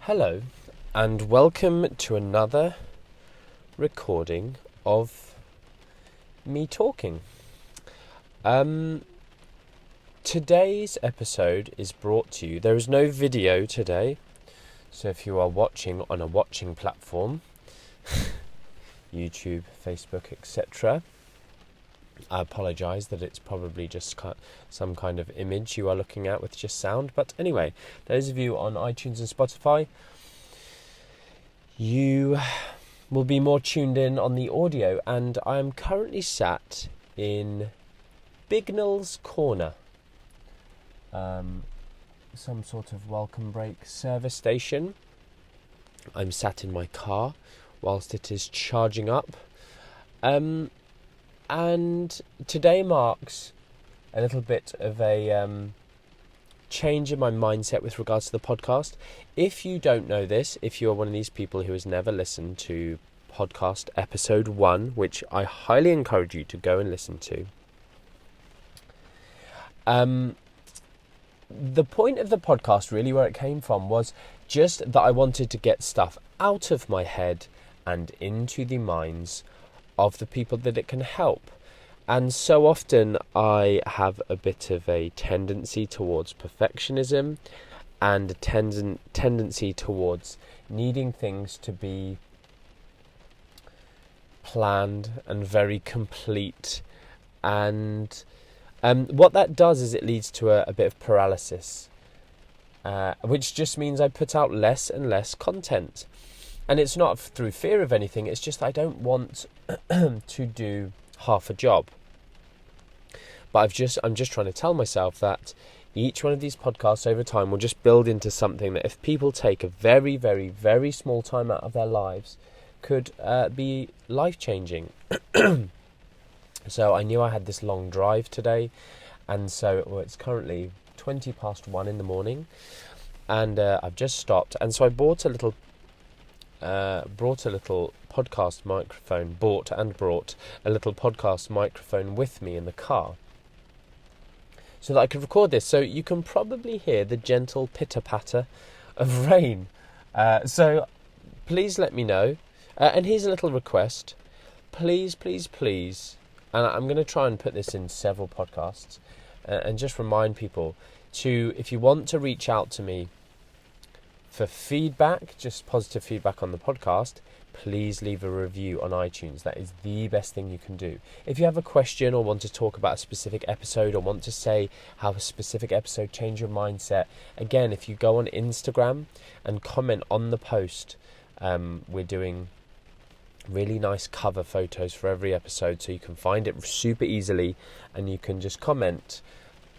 Hello, and welcome to another recording of me talking. Today's episode is brought to you. There is no video today, so if you are watching on a watching platform, YouTube, Facebook, etc., I apologise that it's probably just some kind of image you are looking at with just sound. But anyway, those of you on iTunes and Spotify, you will be more tuned in on the audio. And I am currently sat in Bignell's Corner, some sort of welcome break service station. I'm sat in my car whilst it is charging up. And today marks a little bit of a change in my mindset with regards to the podcast. If you don't know this, if you are one of these people who has never listened to podcast episode 1, which I highly encourage you to go and listen to, the point of the podcast, really where it came from, was just that I wanted to get stuff out of my head and into the minds of the people that it can help. And so often I have a bit of a tendency towards perfectionism and a tendency towards needing things to be planned and very complete. And what that does is it leads to a bit of paralysis, which just means I put out less and less content. And it's not through fear of anything, it's just I don't want to do half a job. But I'm just trying to tell myself that each one of these podcasts over time will just build into something that if people take a very, very, very small time out of their lives could be life-changing. So I knew I had this long drive today, and so it's currently 1:20 in the morning, and I've just stopped, and so I brought a little podcast microphone, brought a little podcast microphone with me in the car so that I could record this. So you can probably hear the gentle pitter-patter of rain. So please let me know. And here's a little request. Please, and I'm going to try and put this in several podcasts, and just remind people to, if you want to reach out to me for feedback, just positive feedback on the podcast, please leave a review on iTunes. That is the best thing you can do. If you have a question or want to talk about a specific episode or want to say how a specific episode changed your mindset, again, if you go on Instagram and comment on the post, we're doing really nice cover photos for every episode, so you can find it super easily and you can just comment.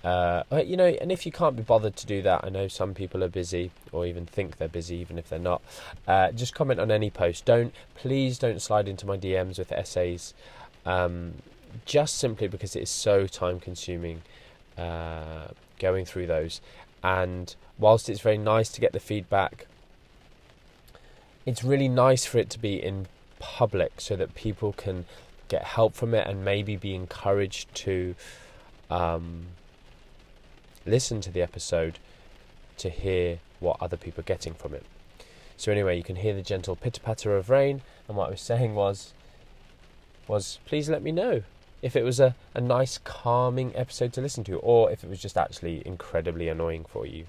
And if you can't be bothered to do that, I know some people are busy or even think they're busy even if they're not, just comment on any post. Please don't slide into my DMs with essays, just simply because it is so time consuming going through those. And whilst it's very nice to get the feedback, it's really nice for it to be in public so that people can get help from it and maybe be encouraged to listen to the episode to hear what other people are getting from it. So anyway, you can hear the gentle pitter-patter of rain, and what I was saying was please let me know if it was a nice calming episode to listen to, or if it was just actually incredibly annoying for you.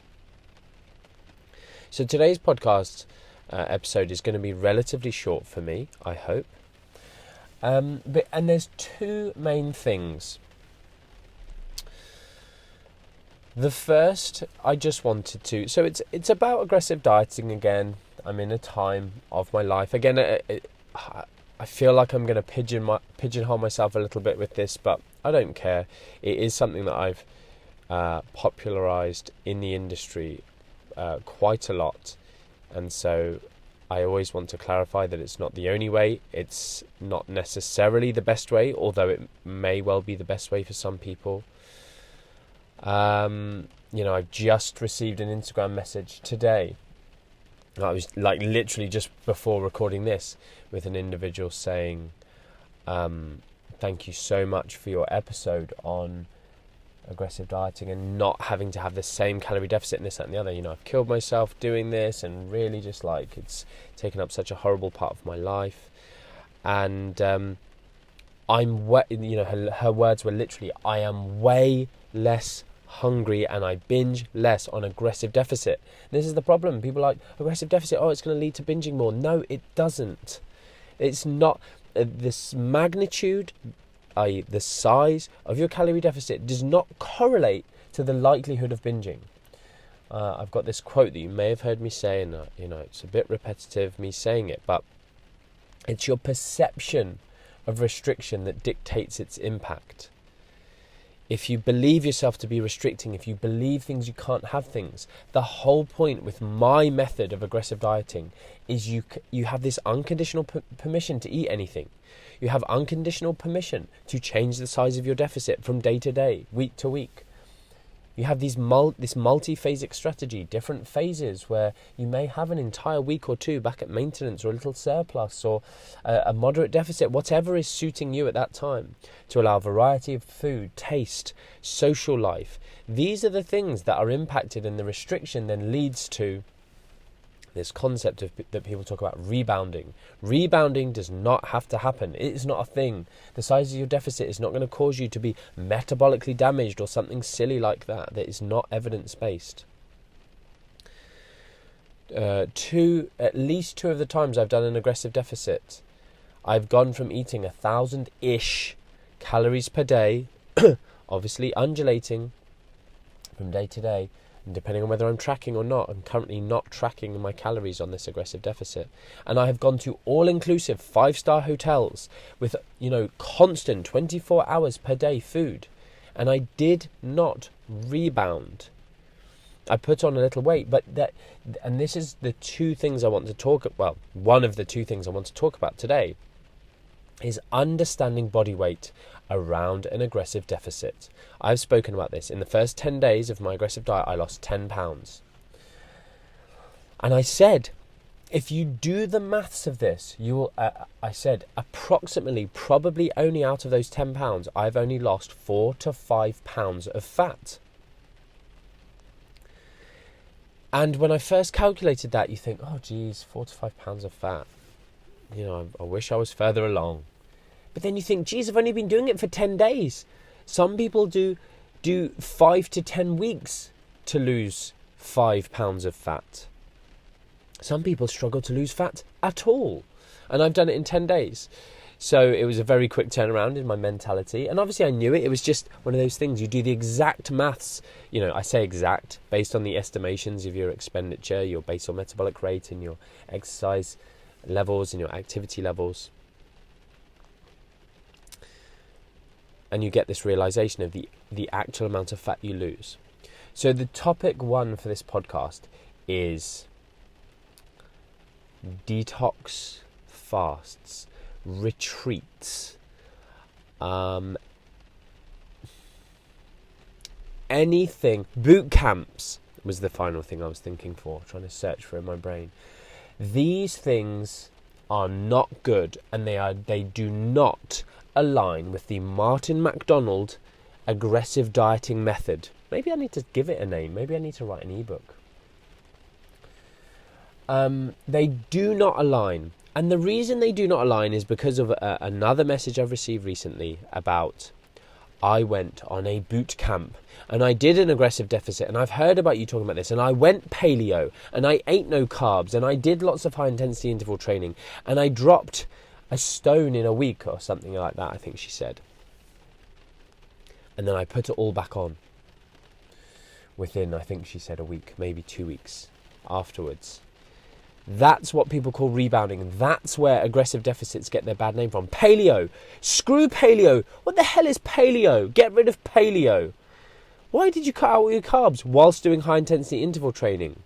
So today's podcast episode is going to be relatively short for me, I hope, and there's two main things. The first, I just wanted to... So it's about aggressive dieting again. I'm in a time of my life. Again, I feel like I'm going to pigeonhole myself a little bit with this, but I don't care. It is something that I've popularised in the industry quite a lot. And so I always want to clarify that it's not the only way. It's not necessarily the best way, although it may well be the best way for some people. I've just received an Instagram message today. I was literally just before recording this, with an individual saying, thank you so much for your episode on aggressive dieting and not having to have the same calorie deficit and this, that and the other. I've killed myself doing this, and really just like it's taken up such a horrible part of my life. And her words were literally, I am way less hungry and I binge less on aggressive deficit. This is the problem. People are like, aggressive deficit, it's going to lead to binging more. No, it doesn't. It's not. This magnitude, i.e. the size of your calorie deficit, does not correlate to the likelihood of binging. I've got this quote that you may have heard me say, and it's a bit repetitive me saying it, but it's your perception of restriction that dictates its impact. If you believe yourself to be restricting, if you believe things, you can't have things. The whole point with my method of aggressive dieting is you have this unconditional permission to eat anything. You have unconditional permission to change the size of your deficit from day to day, week to week. You have this multi-phasic strategy, different phases where you may have an entire week or two back at maintenance or a little surplus or a moderate deficit, whatever is suiting you at that time, to allow variety of food, taste, social life. These are the things that are impacted, and the restriction then leads to this concept that people talk about rebounding. Rebounding does not have to happen. It is not a thing. The size of your deficit is not going to cause you to be metabolically damaged or something silly like that. That is not evidence-based. At least two of the times I've done an aggressive deficit, I've gone from eating 1,000-ish calories per day, obviously undulating from day to day, and depending on whether I'm tracking or not. I'm currently not tracking my calories on this aggressive deficit. And I have gone to all-inclusive 5-star hotels with, constant 24 hours per day food. And I did not rebound. I put on a little weight, and this is the two things I want to talk about. Well, one of the two things I want to talk about today is understanding body weight around an aggressive deficit. I've spoken about this. In the first 10 days of my aggressive diet, I lost 10 pounds. And I said, if you do the maths of this, you will, I said, approximately, probably only out of those 10 pounds, I've only lost 4 to 5 pounds of fat. And when I first calculated that, you think, oh, geez, 4 to 5 pounds of fat. I wish I was further along. But then you think, geez, I've only been doing it for 10 days. Some people do 5 to 10 weeks to lose 5 pounds of fat. Some people struggle to lose fat at all. And I've done it in 10 days. So it was a very quick turnaround in my mentality. And obviously I knew it. It was just one of those things. You do the exact maths. I say exact, based on the estimations of your expenditure, your basal metabolic rate and your exercise levels and your activity levels. And you get this realization of the actual amount of fat you lose. So the topic one for this podcast is detox fasts, retreats, anything. Boot camps was the final thing I was thinking for, trying to search for in my brain. These things are not good, and they do not align with the Martin MacDonald aggressive dieting method. Maybe I need to give it a name. Maybe I need to write an ebook. They do not align. And the reason they do not align is because of another message I've received recently about, I went on a boot camp and I did an aggressive deficit, and I've heard about you talking about this, and I went paleo and I ate no carbs and I did lots of high intensity interval training and I dropped a stone in a week or something like that, I think she said. And then I put it all back on within, I think she said, a week, maybe 2 weeks afterwards. That's what people call rebounding. That's where aggressive deficits get their bad name from. Paleo. Screw paleo. What the hell is paleo? Get rid of paleo. Why did you cut out all your carbs whilst doing high intensity interval training?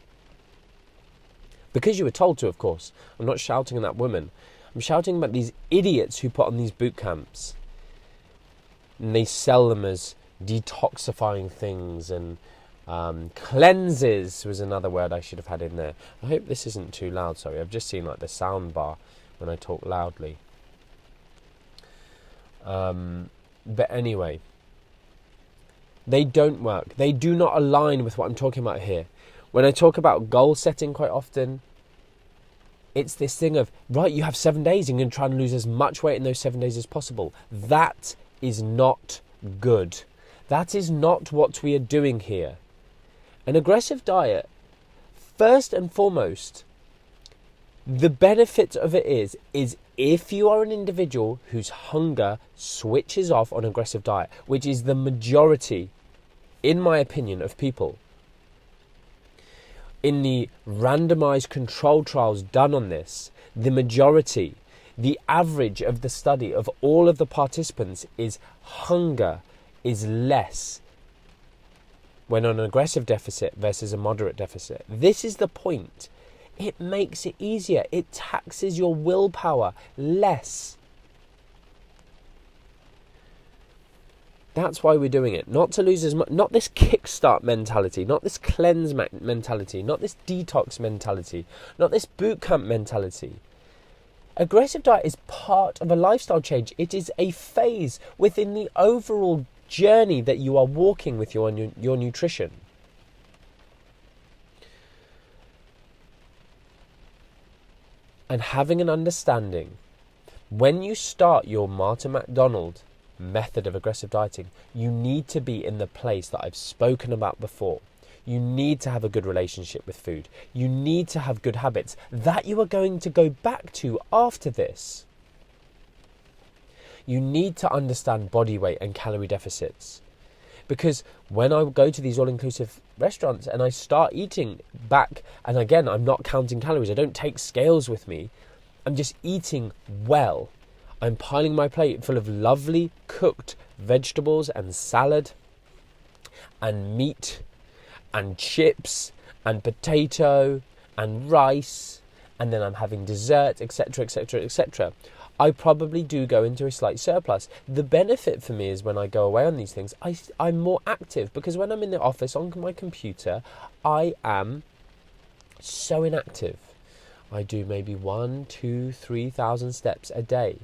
Because you were told to, of course. I'm not shouting at that woman. I'm shouting about these idiots who put on these boot camps. And they sell them as detoxifying things, and cleanses was another word I should have had in there. I hope this isn't too loud, sorry. I've just seen the sound bar when I talk loudly. But anyway, They don't work. They do not align with what I'm talking about here. When I talk about goal setting quite often, it's this thing of, right, you have 7 days, and you're going to try and lose as much weight in those 7 days as possible. That is not good. That is not what we are doing here. An aggressive diet, first and foremost, the benefit of it is if you are an individual whose hunger switches off on aggressive diet, which is the majority, in my opinion, of people. In the randomized controlled trials done on this, the majority, the average of the study of all of the participants is hunger is less when on an aggressive deficit versus a moderate deficit. This is the point. It makes it easier. It taxes your willpower less. That's why we're doing it. Not to lose as much, not this kickstart mentality, not this cleanse mentality, not this detox mentality, not this bootcamp mentality. Aggressive diet is part of a lifestyle change. It is a phase within the overall journey that you are walking with your nutrition. And having an understanding, when you start your Martin MacDonald method of aggressive dieting, you need to be in the place that I've spoken about before. You need to have a good relationship with food. You need to have good habits that you are going to go back to after this. You need to understand body weight and calorie deficits. Because when I go to these all-inclusive restaurants and I start eating back, and again, I'm not counting calories, I don't take scales with me, I'm just eating well. I'm piling my plate full of lovely cooked vegetables and salad and meat and chips and potato and rice, and then I'm having dessert, etc., etc., etc. I probably do go into a slight surplus. The benefit for me is when I go away on these things, I'm more active, because when I'm in the office on my computer, I am so inactive. I do maybe 1,000, 2,000, 3,000 steps a day.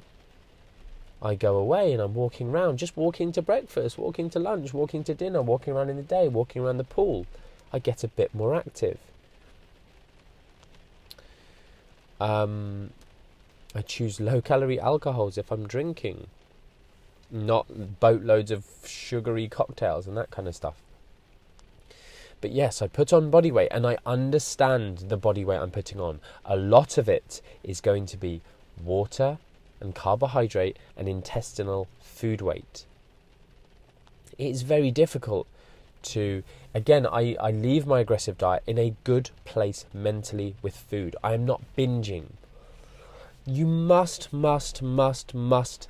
I go away and I'm walking around, just walking to breakfast, walking to lunch, walking to dinner, walking around in the day, walking around the pool. I get a bit more active. I choose low-calorie alcohols if I'm drinking, not boatloads of sugary cocktails and that kind of stuff. But yes, I put on body weight, and I understand the body weight I'm putting on. A lot of it is going to be water and carbohydrate and intestinal food weight. It is very difficult to, again, I leave my aggressive diet in a good place mentally with food. I am not binging. You must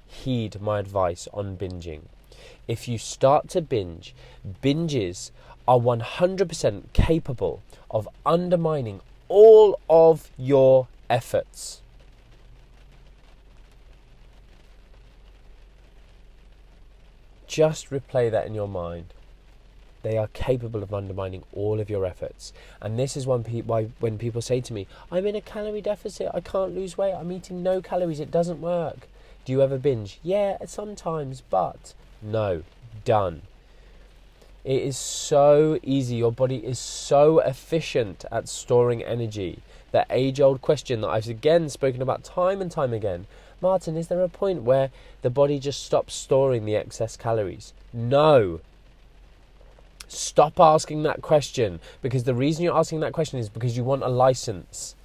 heed my advice on binging. If you start to binge, binges are 100% capable of undermining all of your efforts. Just replay that in your mind. They are capable of undermining all of your efforts. And this is why when people say to me, I'm in a calorie deficit, I can't lose weight, I'm eating no calories, it doesn't work. Do you ever binge? Yeah, sometimes, but no, done. It is so easy. Your body is so efficient at storing energy. That age-old question that I've again spoken about time and time again. Martin, is there a point where the body just stops storing the excess calories? No. Stop asking that question, because the reason you're asking that question is because you want a license.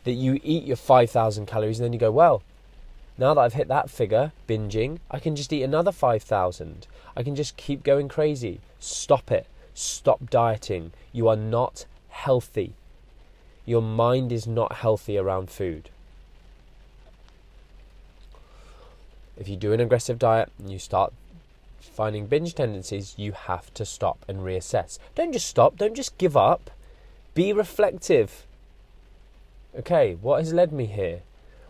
That you eat your 5,000 calories and then you go, well, now that I've hit that figure, binging, I can just eat another 5,000. I can just keep going crazy. Stop it. Stop dieting. You are not healthy. Your mind is not healthy around food. If you do an aggressive diet and you start finding binge tendencies, you have to stop and reassess. Don't just stop. Don't just give up. Be reflective. Okay, what has led me here?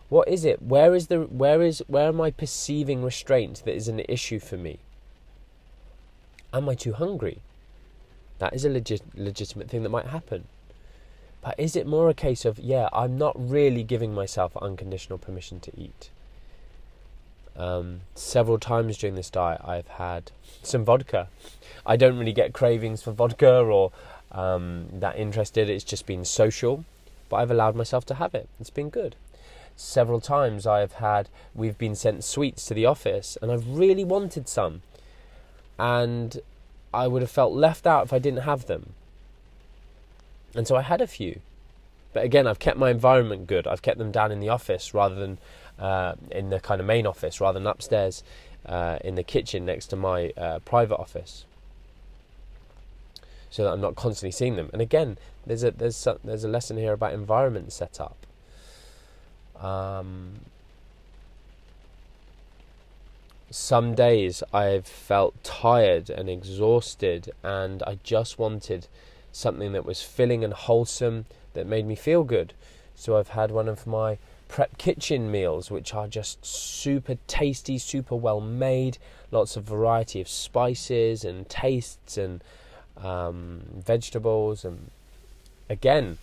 What is it? Where am I perceiving restraint that is an issue for me? Am I too hungry? That is a legitimate thing that might happen. But is it more a case of, I'm not really giving myself unconditional permission to eat? Several times during this diet I've had some vodka. I don't really get cravings for vodka or that interested. It's just been social, but I've allowed myself to have it. It's been good. Several times we've been sent sweets to the office and I've really wanted some, and I would have felt left out if I didn't have them. And so I had a few. But again, I've kept my environment good. I've kept them down in the office rather than in the kind of main office, rather than upstairs in the kitchen next to my private office, so that I'm not constantly seeing them. And again, there's a lesson here about environment setup. Some days I've felt tired and exhausted, and I just wanted something that was filling and wholesome, that made me feel good. So I've had one of my prep kitchen meals, which are just super tasty, super well made, lots of variety of spices and tastes and vegetables. And again,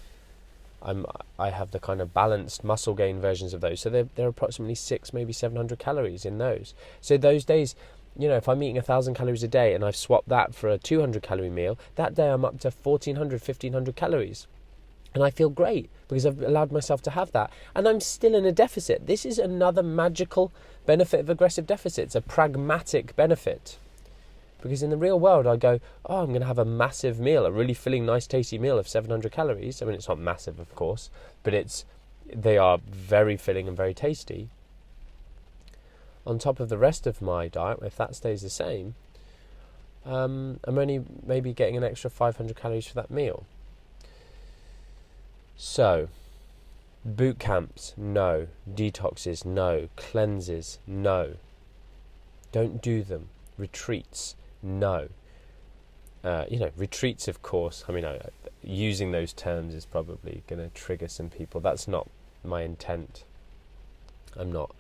I have the kind of balanced muscle gain versions of those, so they're approximately 600, maybe 700 calories in those. So those days, if I'm eating 1,000 calories a day and I've swapped that for a 200 calorie meal, that day I'm up to 1,400, 1,500 calories. And I feel great because I've allowed myself to have that. And I'm still in a deficit. This is another magical benefit of aggressive deficits, a pragmatic benefit. Because in the real world, I go, I'm going to have a massive meal, a really filling, nice, tasty meal of 700 calories. I mean, it's not massive, of course, but they are very filling and very tasty. On top of the rest of my diet, if that stays the same, I'm only maybe getting an extra 500 calories for that meal. So, boot camps, no. Detoxes, no. Cleanses, no. Don't do them. Retreats, no. Retreats, of course. I mean, using those terms is probably going to trigger some people. That's not my intent. I'm not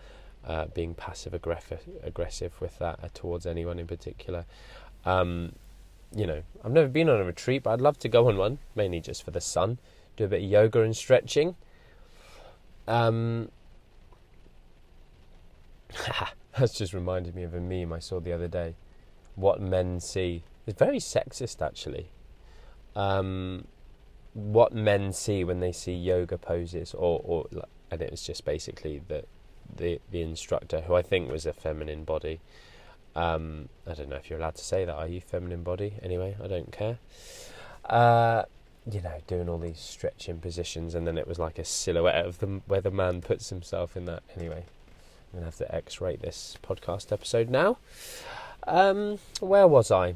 being passive aggressive with that towards anyone in particular. I've never been on a retreat, but I'd love to go on one, mainly just for the sun. Do a bit of yoga and stretching. That's just reminded me of a meme I saw the other day. What men see. It's very sexist, actually. What men see when they see yoga poses, and it was just basically the instructor, who I think was a feminine body. I don't know if you're allowed to say that. Are you feminine body? Anyway, I don't care. Doing all these stretching positions, and then it was like a silhouette of them where the man puts himself in that. Anyway, I'm going to have to X-rate this podcast episode now. Where was I?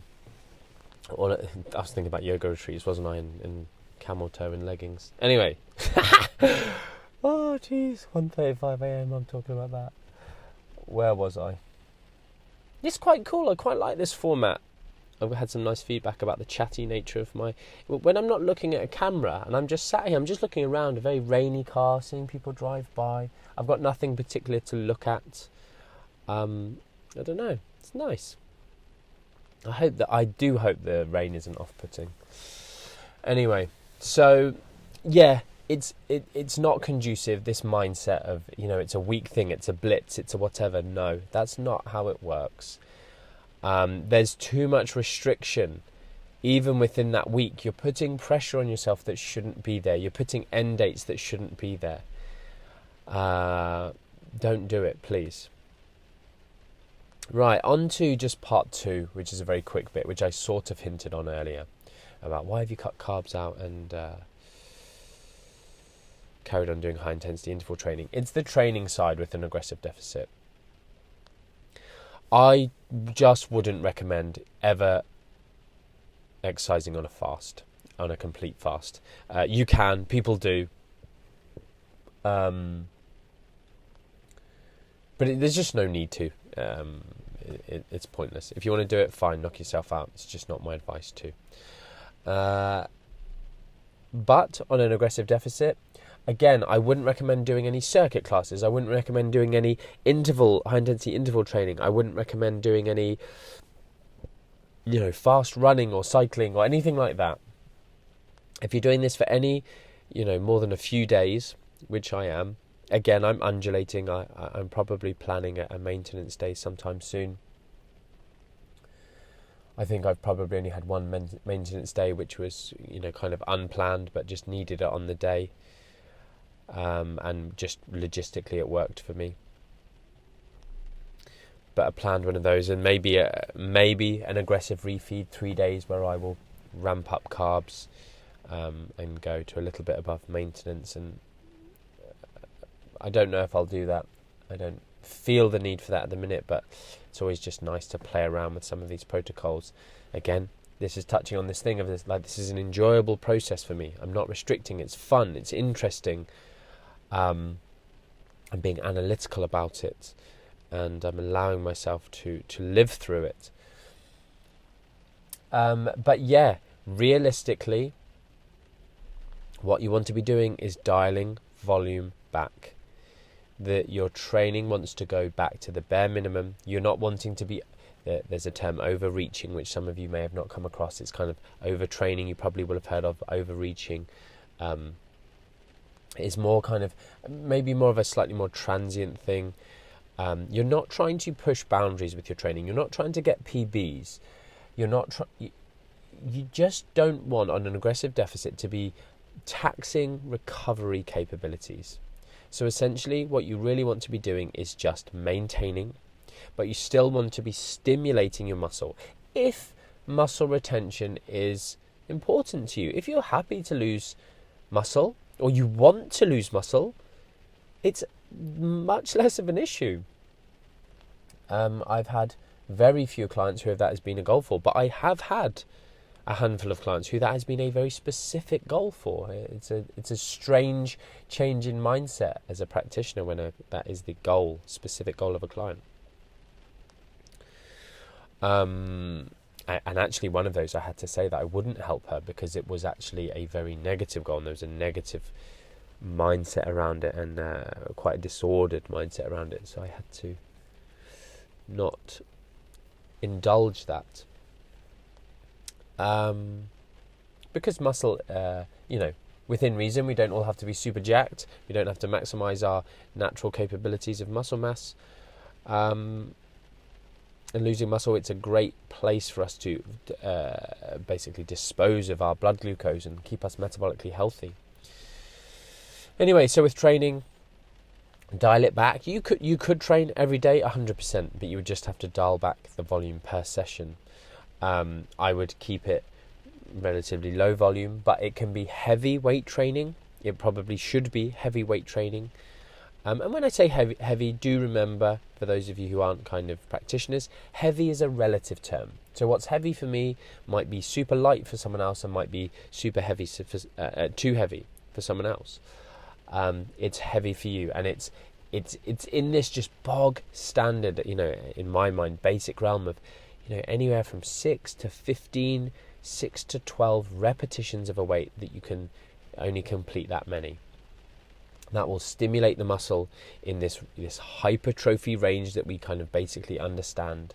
Well, I was thinking about yoga retreats, wasn't I, in camel toe and leggings. Anyway. Oh, jeez. 1:35 a.m. I'm talking about that. Where was I? It's quite cool. I quite like this format. I've had some nice feedback about the chatty nature of when I'm not looking at a camera and I'm just sat here, I'm just looking around a very rainy car, seeing people drive by. I've got nothing particular to look at. I don't know. It's nice. I do hope the rain isn't off-putting. Anyway, so yeah, it's not conducive, this mindset of, it's a weak thing, it's a blitz, it's a whatever. No, that's not how it works. There's too much restriction. Even within that week, you're putting pressure on yourself that shouldn't be there. You're putting end dates that shouldn't be there. Don't do it, please. Right, on to just part 2, which is a very quick bit, which I sort of hinted on earlier, about why have you cut carbs out and carried on doing high intensity interval training. It's the training side with an aggressive deficit. I just wouldn't recommend ever exercising on a complete fast. You can, people do. But there's just no need to. It's pointless. If you want to do it, fine, knock yourself out. It's just not my advice to. But on an aggressive deficit, again, I wouldn't recommend doing any circuit classes. I wouldn't recommend doing any high-intensity interval training. I wouldn't recommend doing any, fast running or cycling or anything like that. If you're doing this for any, more than a few days, which I am, Again, I'm undulating. I'm probably planning a maintenance day sometime soon. I think I've probably only had one maintenance day, which was, kind of unplanned, but just needed it on the day. And just logistically it worked for me. But I planned one of those, and maybe an aggressive refeed, 3 days where I will ramp up carbs and go to a little bit above maintenance. And I don't know if I'll do that. I don't feel the need for that at the minute, but it's always just nice to play around with some of these protocols. Again, this is touching on this thing of this, like, this is an enjoyable process for me. I'm not restricting. It's fun. It's interesting. I'm being analytical about it, and I'm allowing myself to live through it. But yeah, realistically, what you want to be doing is dialing volume back. That your training wants to go back to the bare minimum. You're not wanting to be, there's a term overreaching, which some of you may have not come across. It's kind of overtraining. You probably will have heard of overreaching. It's more kind of, maybe more of a slightly more transient thing. You're not trying to push boundaries with your training. You're not trying to get PBs. You're not you just don't want, on an aggressive deficit, to be taxing recovery capabilities. So essentially what you really want to be doing is just maintaining, but you still want to be stimulating your muscle. If muscle retention is important to you, if you're happy to lose muscle, or you want to lose muscle, it's much less of an issue. I've had very few clients who that has been a goal for, but I have had a handful of clients who that has been a very specific goal for. It's a strange change in mindset as a practitioner when that is the goal, specific goal of a client. And actually one of those, I had to say that I wouldn't help her because it was actually a very negative goal, and there was a negative mindset around it, and quite a disordered mindset around it, so I had to not indulge that. Because muscle, within reason, we don't all have to be super jacked. We don't have to maximize our natural capabilities of muscle mass. And losing muscle, it's a great place for us to basically dispose of our blood glucose and keep us metabolically healthy. Anyway, so with training, dial it back. You could train every day 100%, but you would just have to dial back the volume per session. I would keep it relatively low volume, but it can be heavy weight training. It probably should be heavy weight training. And when I say heavy, do remember, for those of you who aren't kind of practitioners, heavy is a relative term. So what's heavy for me might be super light for someone else, and might be super heavy, too heavy for someone else. It's heavy for you, and it's in this just bog standard, in my mind, basic realm of, anywhere from 6 to 15, 6 to 12 repetitions of a weight that you can only complete that many. That will stimulate the muscle in this hypertrophy range that we kind of basically understand.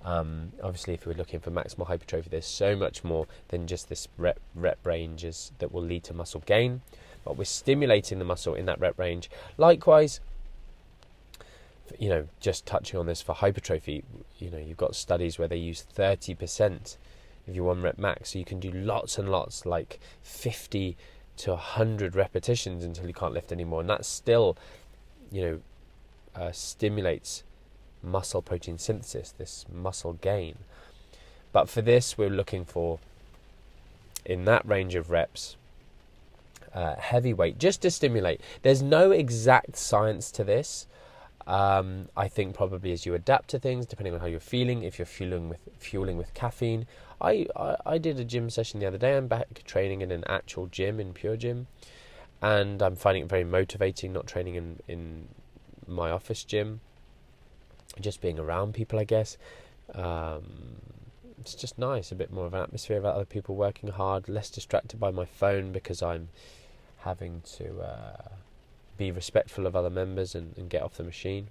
Obviously, if we're looking for maximal hypertrophy, there's so much more than just this rep ranges that will lead to muscle gain. But we're stimulating the muscle in that rep range. Likewise, just touching on this for hypertrophy, you've got studies where they use 30% of your 1 rep max. So you can do lots and lots, like 50 to 100 repetitions until you can't lift anymore. And that still, stimulates muscle protein synthesis, this muscle gain. But for this, we're looking for, in that range of reps, heavy weight, just to stimulate. There's no exact science to this. I think probably as you adapt to things, depending on how you're feeling, if you're fueling with caffeine. I did a gym session the other day. I'm back training in an actual gym, in Pure Gym, and I'm finding it very motivating, not training in my office gym, just being around people, I guess. It's just nice, a bit more of an atmosphere of other people working hard, less distracted by my phone because I'm having to be respectful of other members and get off the machine.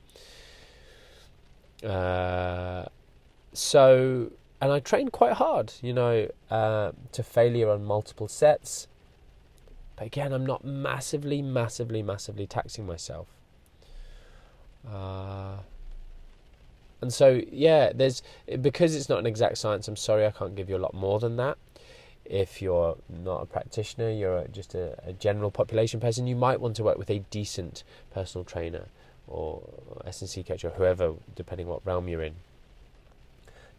And I trained quite hard, to failure on multiple sets. But again, I'm not massively taxing myself. And so, yeah, because it's not an exact science, I'm sorry I can't give you a lot more than that. If you're not a practitioner, you're just a general population person, you might want to work with a decent personal trainer or S&C coach or whoever, depending what realm you're in,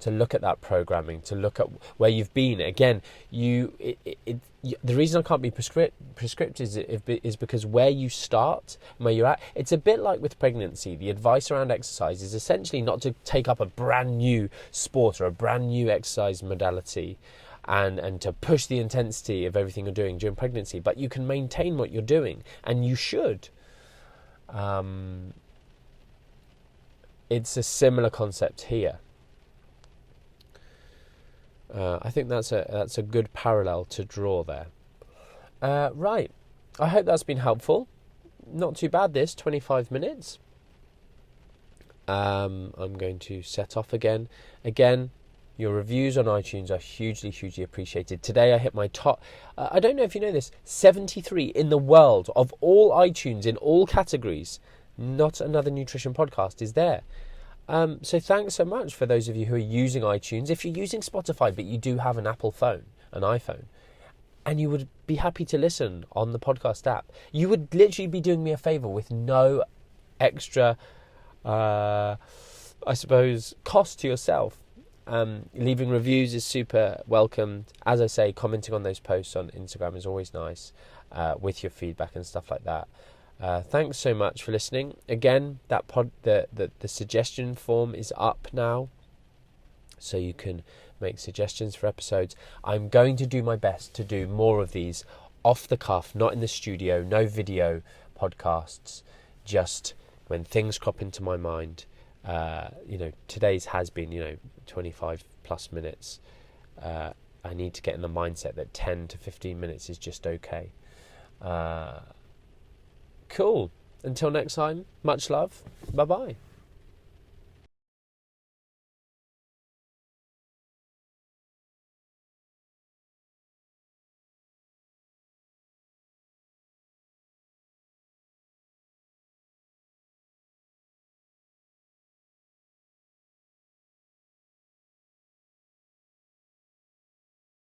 to look at that programming, to look at where you've been. Again, the reason I can't be prescriptive is because where you start, where you're at, it's a bit like with pregnancy. The advice around exercise is essentially not to take up a brand new sport or a brand new exercise modality and to push the intensity of everything you're doing during pregnancy, but you can maintain what you're doing, and you should. It's a similar concept here. I think that's a good parallel to draw there. Right, I hope that's been helpful. Not too bad, this 25 minutes. I'm going to set off again. Your reviews on iTunes are hugely appreciated. Today I hit my top, I don't know if you know this, 73 in the world of all iTunes in all categories. Not Another Nutrition Podcast is there. So thanks so much for those of you who are using iTunes. If you're using Spotify but you do have an Apple phone, an iPhone, and you would be happy to listen on the podcast app, you would literally be doing me a favour with no extra, I suppose, cost to yourself. Leaving reviews is super welcomed. As I say, commenting on those posts on Instagram is always nice, with your feedback and stuff like that. Thanks so much for listening. Again, the suggestion form is up now, so you can make suggestions for episodes. I'm going to do my best to do more of these off the cuff, not in the studio, no video podcasts, just when things crop into my mind. Today's has been 25 plus minutes. I need to get in the mindset that 10 to 15 minutes is just okay. Cool. Until next time, much love. Bye bye.